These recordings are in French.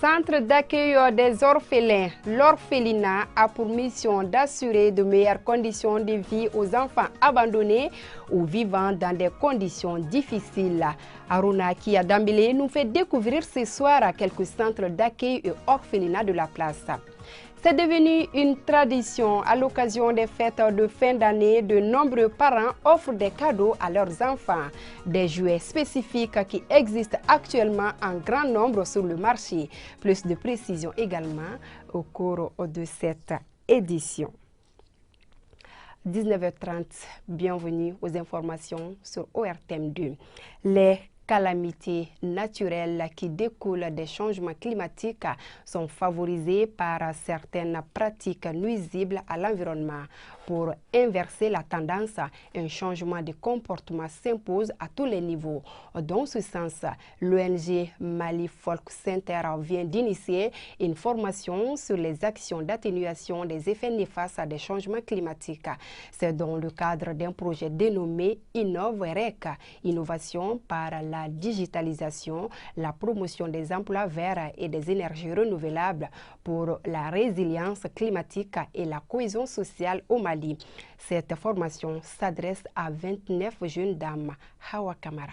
Centre d'accueil des orphelins, l'orphelinat a pour mission d'assurer de meilleures conditions de vie aux enfants abandonnés ou vivant dans des conditions difficiles. Aruna Kiadambile nous fait découvrir ce soir quelques centres d'accueil et orphelinats de la place. C'est devenu une tradition. À l'occasion des fêtes de fin d'année, de nombreux parents offrent des cadeaux à leurs enfants. Des jouets spécifiques qui existent actuellement en grand nombre sur le marché. Plus de précisions également au cours de cette édition. 19h30, bienvenue aux informations sur ORTM2. Les calamités naturelles qui découlent des changements climatiques sont favorisées par certaines pratiques nuisibles à l'environnement. Pour inverser la tendance, un changement de comportement s'impose à tous les niveaux. Dans ce sens, l'ONG Mali Folk Center vient d'initier une formation sur les actions d'atténuation des effets néfastes des changements climatiques. C'est dans le cadre d'un projet dénommé InnovRec, innovation par la digitalisation, la promotion des emplois verts et des énergies renouvelables pour la résilience climatique et la cohésion sociale au Mali. Cette formation s'adresse à 29 jeunes dames. Hawa Kamara.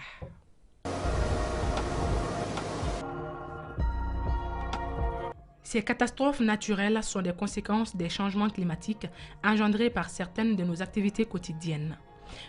Ces catastrophes naturelles sont des conséquences des changements climatiques engendrés par certaines de nos activités quotidiennes.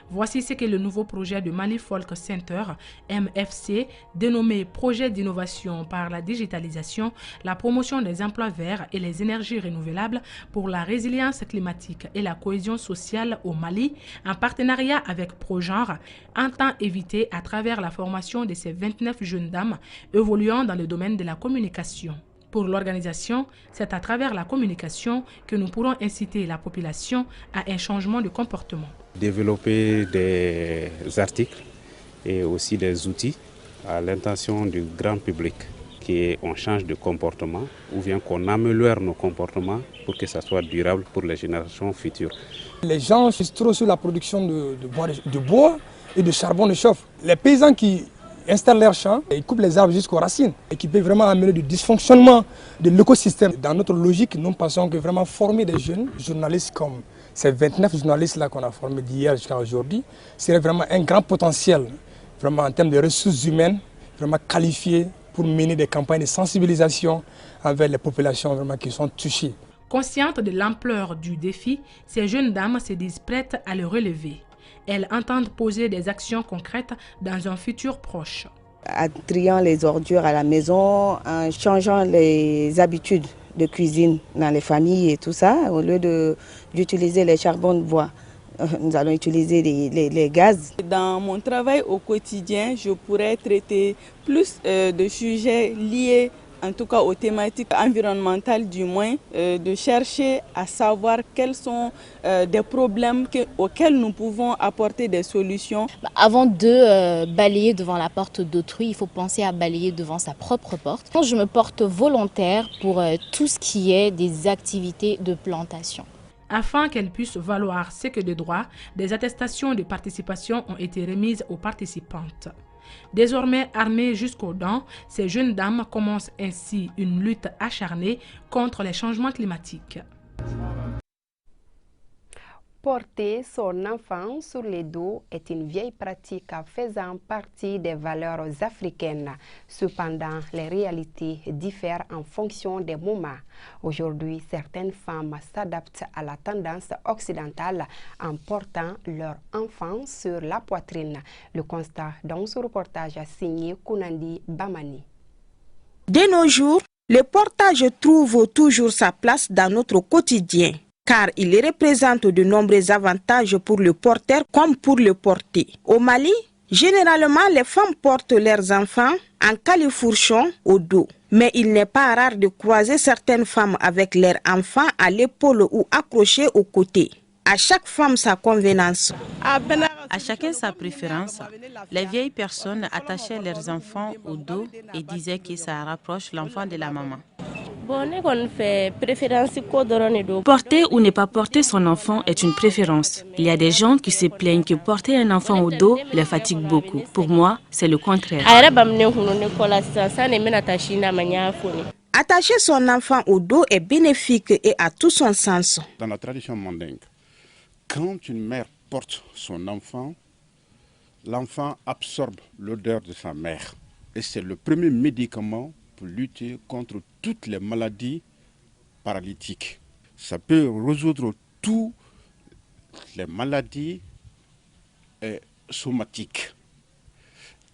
Voici ce que le nouveau projet de Mali Folk Center, MFC, dénommé Projet d'innovation par la digitalisation, la promotion des emplois verts et les énergies renouvelables pour la résilience climatique et la cohésion sociale au Mali, en partenariat avec ProGenre, entend éviter à travers la formation de ces 29 jeunes dames évoluant dans le domaine de la communication. Pour l'organisation, c'est à travers la communication que nous pourrons inciter la population à un changement de comportement. Développer des articles et aussi des outils à l'intention du grand public, qu'on change de comportement ou bien qu'on améliore nos comportements pour que ça soit durable pour les générations futures. Les gens sont trop sur la production de bois et de charbon de chauffe. Les paysans qui installent leurs champs, ils coupent les arbres jusqu'aux racines et qui peuvent vraiment amener du dysfonctionnement de l'écosystème. Dans notre logique, nous pensons que vraiment former des jeunes journalistes comme ces 29 journalistes-là qu'on a formés d'hier jusqu'à aujourd'hui, serait vraiment un grand potentiel, vraiment en termes de ressources humaines, vraiment qualifiées pour mener des campagnes de sensibilisation envers les populations vraiment qui sont touchées. Conscientes de l'ampleur du défi, ces jeunes dames se disent prêtes à le relever. Elles entendent poser des actions concrètes dans un futur proche. En triant les ordures à la maison, en changeant les habitudes de cuisine dans les familles et tout ça, au lieu d'utiliser les charbons de bois, nous allons utiliser les gaz. Dans mon travail au quotidien, je pourrais traiter plus de sujets liés en tout cas aux thématiques environnementales du moins, de chercher à savoir quels sont des problèmes auxquels nous pouvons apporter des solutions. Avant de balayer devant la porte d'autrui, il faut penser à balayer devant sa propre porte. Je me porte volontaire pour tout ce qui est des activités de plantation. Afin qu'elles puissent valoir ce que de droit, des attestations de participation ont été remises aux participantes. Désormais armées jusqu'aux dents, ces jeunes dames commencent ainsi une lutte acharnée contre les changements climatiques. Porter son enfant sur les dos est une vieille pratique faisant partie des valeurs africaines. Cependant, les réalités diffèrent en fonction des moments. Aujourd'hui, certaines femmes s'adaptent à la tendance occidentale en portant leur enfant sur la poitrine. Le constat dans ce reportage signé Kounandi Bamani. De nos jours, le portage trouve toujours sa place dans notre quotidien, car il représente de nombreux avantages pour le porteur comme pour le porté. Au Mali, généralement, les femmes portent leurs enfants en califourchon au dos. Mais il n'est pas rare de croiser certaines femmes avec leurs enfants à l'épaule ou accrochés aux côtés. À chaque femme sa convenance. À chacun sa préférence. Les vieilles personnes attachaient leurs enfants au dos et disaient que ça rapproche l'enfant de la maman. Porter ou ne pas porter son enfant est une préférence. Il y a des gens qui se plaignent que porter un enfant au dos les fatigue beaucoup. Pour moi, c'est le contraire. Attacher son enfant au dos est bénéfique et a tout son sens. Dans la tradition mandingue, quand une mère porte son enfant, l'enfant absorbe l'odeur de sa mère. Et c'est le premier médicament pour lutter contre toutes les maladies paralytiques. Ça peut résoudre toutes les maladies somatiques.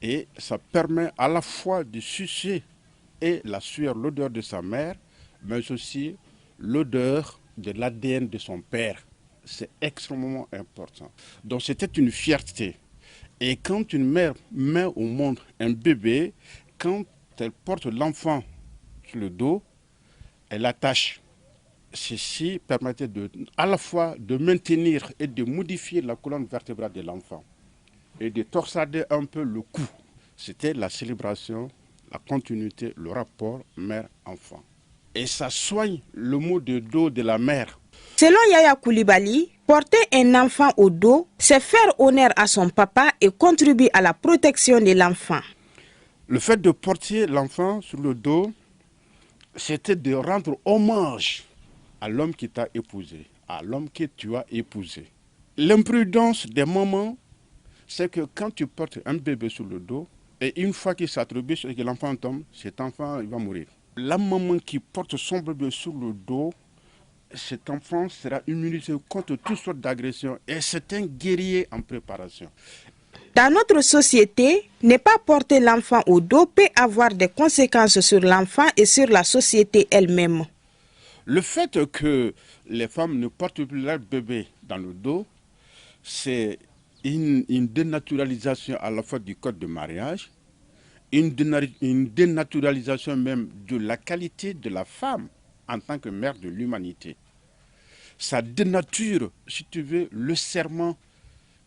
Et ça permet à la fois de sucer et la sueur, l'odeur de sa mère, mais aussi l'odeur de l'ADN de son père. C'est extrêmement important. Donc c'était une fierté. Et quand une mère met au monde un bébé, quand elle porte l'enfant sur le dos, elle attache. Ceci permettait à la fois de maintenir et de modifier la colonne vertébrale de l'enfant et de torsader un peu le cou. C'était la célébration, la continuité, le rapport mère-enfant. Et ça soigne le mot de dos de la mère. Selon Yaya Koulibaly, porter un enfant au dos, c'est faire honneur à son papa et contribuer à la protection de l'enfant. Le fait de porter l'enfant sur le dos, c'était de rendre hommage à l'homme qui t'a épousé, à l'homme que tu as épousé. L'imprudence des mamans, c'est que quand tu portes un bébé sur le dos, et une fois qu'il s'attribue et que l'enfant tombe, cet enfant il va mourir. La maman qui porte son bébé sur le dos, cet enfant sera immunisé contre toutes sortes d'agressions et c'est un guerrier en préparation. Dans notre société, ne pas porter l'enfant au dos peut avoir des conséquences sur l'enfant et sur la société elle-même. Le fait que les femmes ne portent plus leur bébé dans le dos, c'est une dénaturalisation à la fois du code de mariage, une dénaturalisation même de la qualité de la femme en tant que mère de l'humanité. Ça dénature, si tu veux, le serment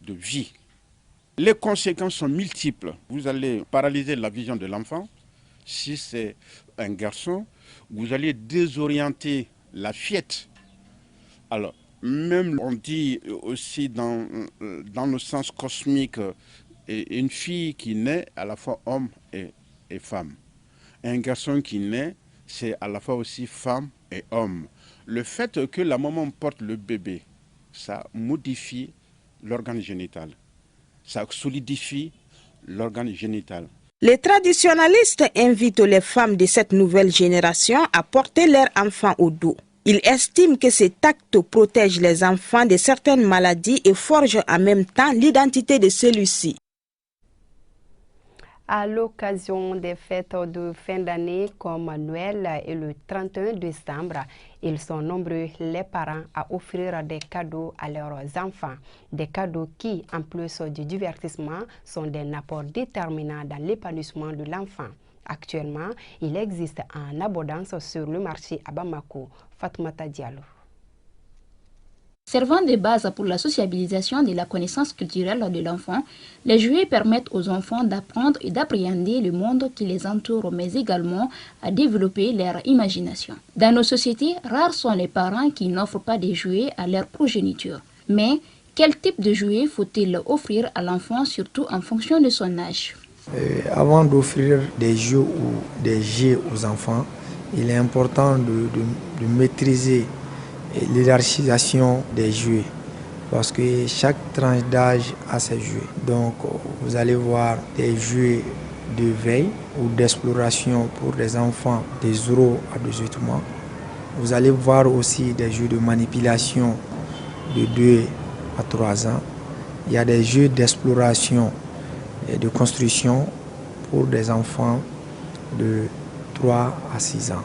de vie. Les conséquences sont multiples. Vous allez paralyser la vision de l'enfant. Si c'est un garçon, vous allez désorienter la fillette. Alors, même on dit aussi dans le sens cosmique, une fille qui naît à la fois homme et femme. Un garçon qui naît, c'est à la fois aussi femme et homme. Le fait que la maman porte le bébé, ça modifie l'organe génital. Ça solidifie l'organe génital. Les traditionalistes invitent les femmes de cette nouvelle génération à porter leurs enfants au dos. Ils estiment que cet acte protège les enfants de certaines maladies et forge en même temps l'identité de celui-ci. À l'occasion des fêtes de fin d'année comme Noël et le 31 décembre, ils sont nombreux les parents à offrir des cadeaux à leurs enfants. Des cadeaux qui, en plus du divertissement, sont d'un apport déterminant dans l'épanouissement de l'enfant. Actuellement, il existe en abondance sur le marché à Bamako. Fatoumata Diallo. Servant de base pour la sociabilisation de la connaissance culturelle de l'enfant, les jouets permettent aux enfants d'apprendre et d'appréhender le monde qui les entoure, mais également à développer leur imagination. Dans nos sociétés, rares sont les parents qui n'offrent pas des jouets à leur progéniture. Mais quel type de jouets faut-il offrir à l'enfant, surtout en fonction de son âge? Avant d'offrir des jeux ou des jeux aux enfants, il est important de maîtriser l'hierarchisation des jouets parce que chaque tranche d'âge a ses jouets. Donc vous allez voir des jouets de veille ou d'exploration pour des enfants de 0 à 18 mois. Vous allez voir aussi des jeux de manipulation de 2 à 3 ans. Il y a des jeux d'exploration et de construction pour des enfants de 3 à 6 ans.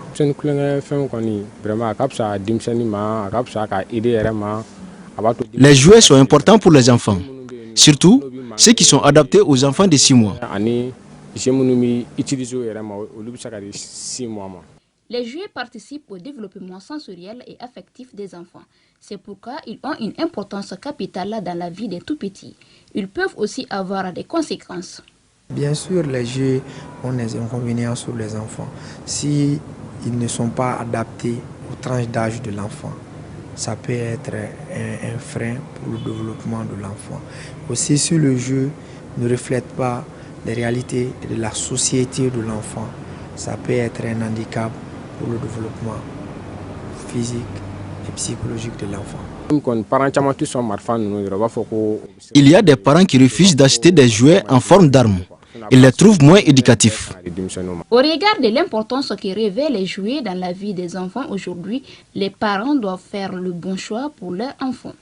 Les jouets sont importants pour les enfants, surtout ceux qui sont adaptés aux enfants de 6 mois. Les jouets participent au développement sensoriel et affectif des enfants. C'est pourquoi ils ont une importance capitale dans la vie des tout-petits. Ils peuvent aussi avoir des conséquences. Bien sûr, les jeux ont des inconvénients sur les enfants. Si ils ne sont pas adaptés aux tranches d'âge de l'enfant, ça peut être un frein pour le développement de l'enfant. Aussi, si le jeu ne reflète pas les réalités de la société de l'enfant, ça peut être un handicap pour le développement physique et psychologique de l'enfant. Il y a des parents qui refusent d'acheter des jouets en forme d'armes. Ils les trouvent moins éducatifs. Au regard de l'importance que révèlent les jouets dans la vie des enfants aujourd'hui, les parents doivent faire le bon choix pour leurs enfants.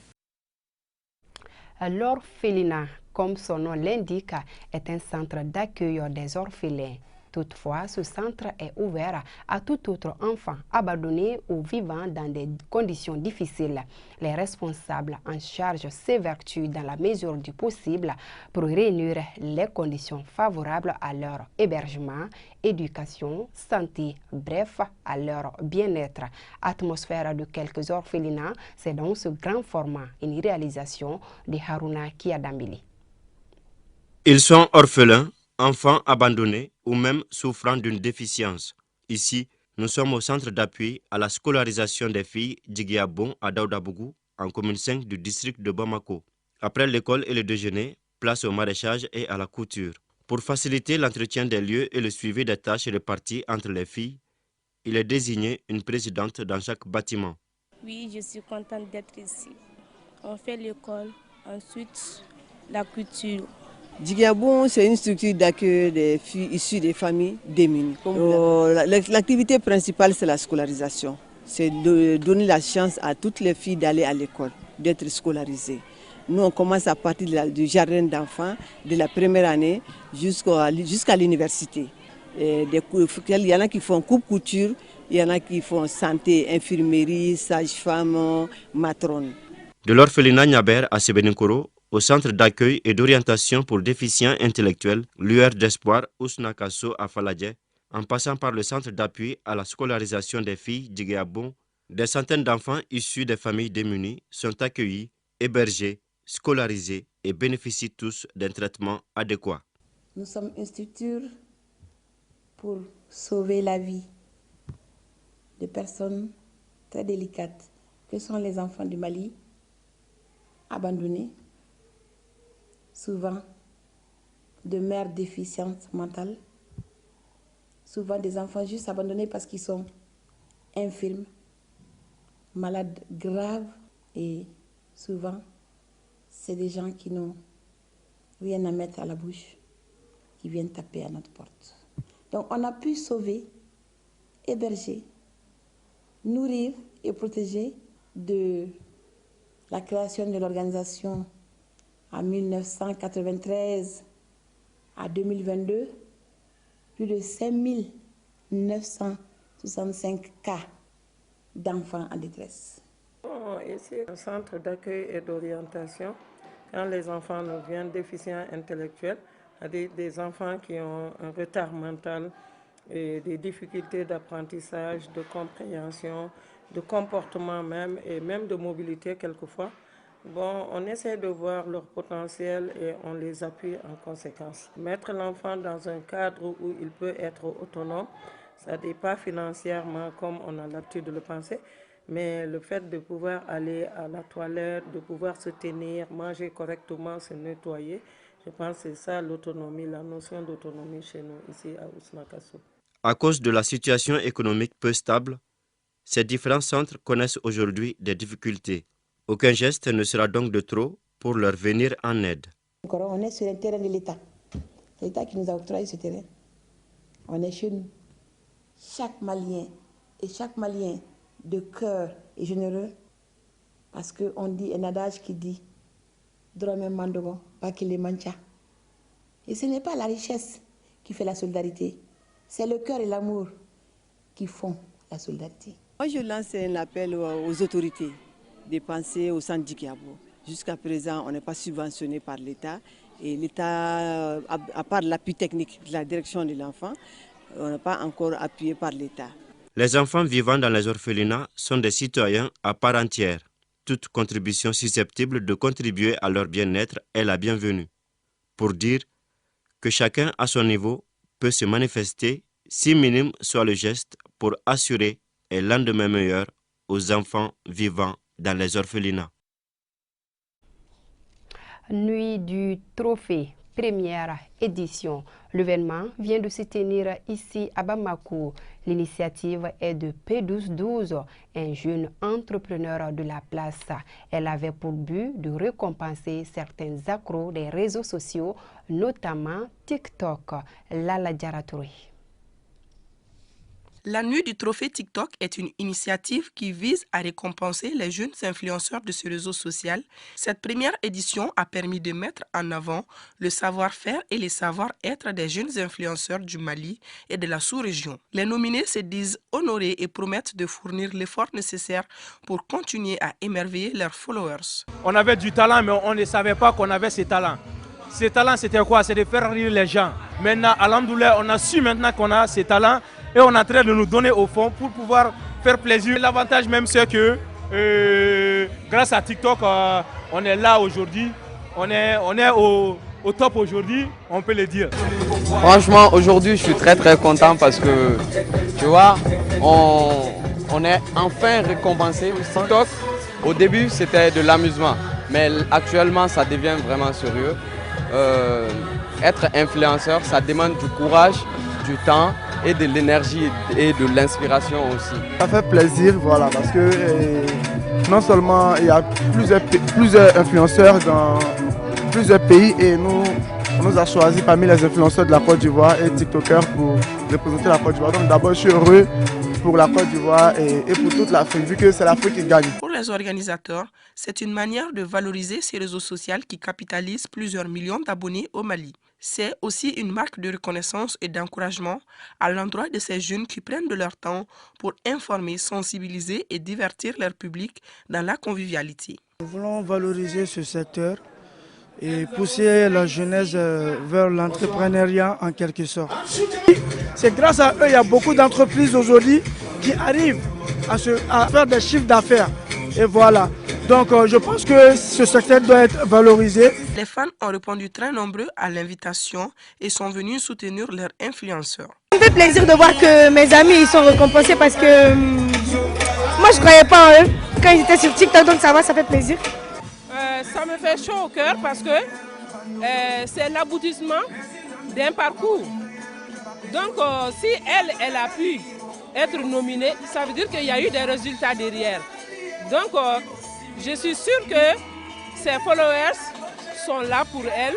L'orphelinat, comme son nom l'indique, est un centre d'accueil des orphelins. Toutefois, ce centre est ouvert à tout autre enfant abandonné ou vivant dans des conditions difficiles. Les responsables en charge s'évertuent dans la mesure du possible pour réunir les conditions favorables à leur hébergement, éducation, santé, bref, à leur bien-être. Atmosphère de quelques orphelinats, c'est donc ce grand format, une réalisation de Haruna Kiadambili. Ils sont orphelins, enfants abandonnés ou même souffrant d'une déficience. Ici, nous sommes au centre d'appui à la scolarisation des filles d'Igiabon à Daoudabougou, en commune 5 du district de Bamako. Après l'école et le déjeuner, place au maraîchage et à la couture. Pour faciliter l'entretien des lieux et le suivi des tâches réparties entre les filles, il est désigné une présidente dans chaque bâtiment. Oui, je suis contente d'être ici. On fait l'école, ensuite la couture. Djigiabon, c'est une structure d'accueil des filles issues des familles démunies. L'activité principale, c'est la scolarisation. C'est de donner la chance à toutes les filles d'aller à l'école, d'être scolarisées. Nous, on commence à partir du jardin d'enfants, de la première année jusqu'à l'université. Il y en a qui font coupe-couture, il y en a qui font santé, infirmerie, sage-femme, matrone. De l'orphelinat Nyaber à Sebeninkoro, au centre d'accueil et d'orientation pour déficients intellectuels, lueur d'espoir Ousnakasso à Faladje, en passant par le centre d'appui à la scolarisation des filles d'Igiabon, des centaines d'enfants issus des familles démunies sont accueillis, hébergés, scolarisés et bénéficient tous d'un traitement adéquat. Nous sommes une structure pour sauver la vie de personnes très délicates, que sont les enfants du Mali, abandonnés, souvent de mères déficientes mentales, souvent des enfants juste abandonnés parce qu'ils sont infirmes, malades graves, et souvent c'est des gens qui n'ont rien à mettre à la bouche, qui viennent taper à notre porte. Donc on a pu sauver, héberger, nourrir et protéger de la création de l'organisation en 1993 à 2022, plus de 5965 cas d'enfants en détresse. Ici, un centre d'accueil et d'orientation, quand les enfants nous viennent déficients intellectuels, des enfants qui ont un retard mental, et des difficultés d'apprentissage, de compréhension, de comportement même, et même de mobilité quelquefois. Bon, on essaie de voir leur potentiel et on les appuie en conséquence. Mettre l'enfant dans un cadre où il peut être autonome, ça n'est pas financièrement comme on a l'habitude de le penser, mais le fait de pouvoir aller à la toilette, de pouvoir se tenir, manger correctement, se nettoyer, je pense que c'est ça l'autonomie, la notion d'autonomie chez nous ici à Ousnakasso. À cause de la situation économique peu stable, ces différents centres connaissent aujourd'hui des difficultés. Aucun geste ne sera donc de trop pour leur venir en aide. On est sur un terrain de l'État. C'est l'État qui nous a octroyé ce terrain. On est chez nous. Chaque Malien et chaque Malien de cœur est généreux, parce qu'on dit un adage qui dit Drome Mandogo, pas qu'il les mancha. Et ce n'est pas la richesse qui fait la solidarité, c'est le cœur et l'amour qui font la solidarité. Moi, je lance un appel aux autorités de penser au centre d'Igiabon. Jusqu'à présent, on n'est pas subventionné par l'État. Et l'État, à part l'appui technique de la direction de l'enfant, on n'est pas encore appuyé par l'État. Les enfants vivant dans les orphelinats sont des citoyens à part entière. Toute contribution susceptible de contribuer à leur bien-être est la bienvenue. Pour dire que chacun à son niveau peut se manifester, si minime soit le geste, pour assurer un lendemain meilleur aux enfants vivant dans les orphelinats. Nuit du trophée. première édition. L'événement vient de se tenir ici à Bamako. L'initiative est de P1212, un jeune entrepreneur de la place. Elle avait pour but de récompenser certains accros des réseaux sociaux, notamment TikTok. Lala Diaratouri. La nuit du trophée TikTok est une initiative qui vise à récompenser les jeunes influenceurs de ce réseau social. Cette première édition a permis de mettre en avant le savoir-faire et les savoir-être des jeunes influenceurs du Mali et de la sous-région. Les nominés se disent honorés et promettent de fournir l'effort nécessaire pour continuer à émerveiller leurs followers. On avait du talent, mais on ne savait pas qu'on avait ces talents. Ces talents, c'était quoi? C'est de faire rire les gens. Maintenant, alhamdoulilah, on a su maintenant qu'on a ces talents et on est en train de nous donner au fond pour pouvoir faire plaisir. L'avantage même, c'est que grâce à TikTok, on est là aujourd'hui. On est au top aujourd'hui, on peut le dire. Franchement, aujourd'hui, je suis très content parce que, tu vois, on est enfin récompensé. TikTok, au début, c'était de l'amusement, mais actuellement, ça devient vraiment sérieux. Être influenceur, ça demande du courage, du temps et de l'énergie et de l'inspiration aussi. Ça fait plaisir, voilà, parce que non seulement il y a plusieurs influenceurs dans plusieurs pays et on nous a choisi parmi les influenceurs de la Côte d'Ivoire et TikTokers pour représenter la Côte d'Ivoire. Donc d'abord, je suis heureux pour la Côte d'Ivoire et pour toute l'Afrique, vu que c'est l'Afrique qui gagne. Pour les organisateurs, c'est une manière de valoriser ces réseaux sociaux qui capitalisent plusieurs millions d'abonnés au Mali. C'est aussi une marque de reconnaissance et d'encouragement à l'endroit de ces jeunes qui prennent de leur temps pour informer, sensibiliser et divertir leur public dans la convivialité. Nous voulons valoriser ce secteur et pousser la jeunesse vers l'entrepreneuriat en quelque sorte. C'est grâce à eux, il y a beaucoup d'entreprises aujourd'hui qui arrivent à faire des chiffres d'affaires. Et voilà. Donc je pense que ce secteur doit être valorisé. Les fans ont répondu très nombreux à l'invitation et sont venus soutenir leurs influenceurs. Ça me fait plaisir de voir que mes amis ils sont récompensés parce que moi je ne croyais pas en eux quand ils étaient sur TikTok, donc ça fait plaisir. Ça me fait chaud au cœur parce que c'est l'aboutissement d'un parcours. Donc si elle a pu être nominée, ça veut dire qu'il y a eu des résultats derrière. Donc je suis sûre que ses followers sont là pour elle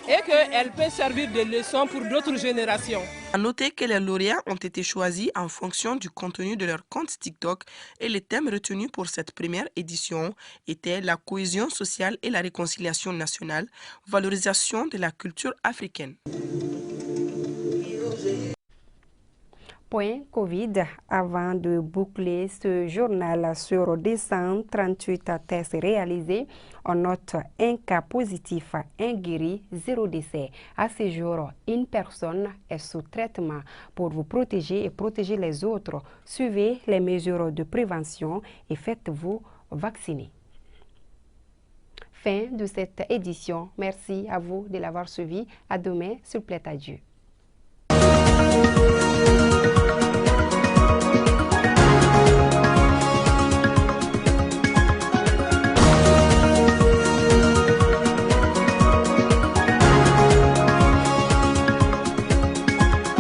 et qu'elle peut servir de leçon pour d'autres générations. À noter que les lauréats ont été choisis en fonction du contenu de leur compte TikTok et les thèmes retenus pour cette première édition étaient la cohésion sociale et la réconciliation nationale, valorisation de la culture africaine. Point Covid, avant de boucler ce journal sur 238 tests réalisés, on note un cas positif, un guéri, 0 décès. À ce jour, une personne est sous traitement. Pour vous protéger et protéger les autres, suivez les mesures de prévention et faites-vous vacciner. Fin de cette édition. Merci à vous de l'avoir suivi. À demain sur Plaît à Dieu.